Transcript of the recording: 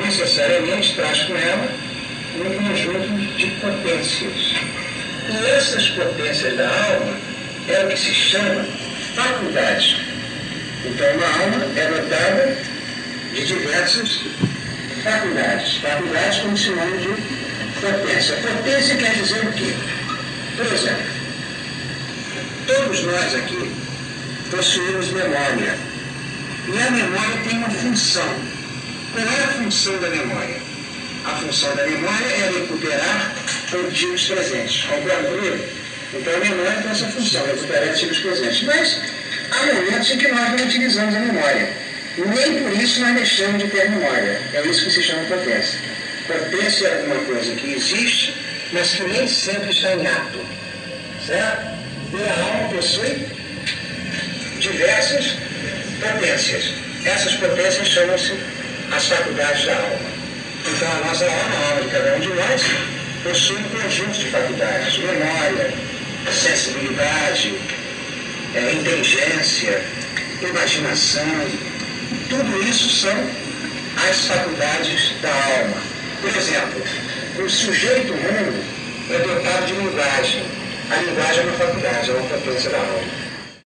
necessariamente traz com ela um conjunto de potências. E essas potências da alma é o que se chama faculdades. Então, uma alma é dotada de diversas faculdades. Faculdades como sinônimo de potência. Potência quer dizer o quê? Por exemplo, todos nós aqui possuímos memória. E a memória tem uma função. Qual é a função da memória? A função da memória é recuperar antigos presentes. Concorda comigo? Então a memória tem essa função, recuperar antigos presentes. Mas há momentos em que nós não utilizamos a memória. Nem por isso nós deixamos de ter memória. É isso que se chama potência. Potência é alguma coisa que existe, mas que nem sempre está em ato. Certo? E a alma possui diversas potências. Essas potências chamam-se as faculdades da alma. Então a nossa alma, a alma de cada um de nós, possui um conjunto de faculdades. Memória, sensibilidade, inteligência, imaginação. Tudo isso são as faculdades da alma. Por exemplo, o sujeito humano é dotado de linguagem. A linguagem é uma faculdade, é uma potência da alma.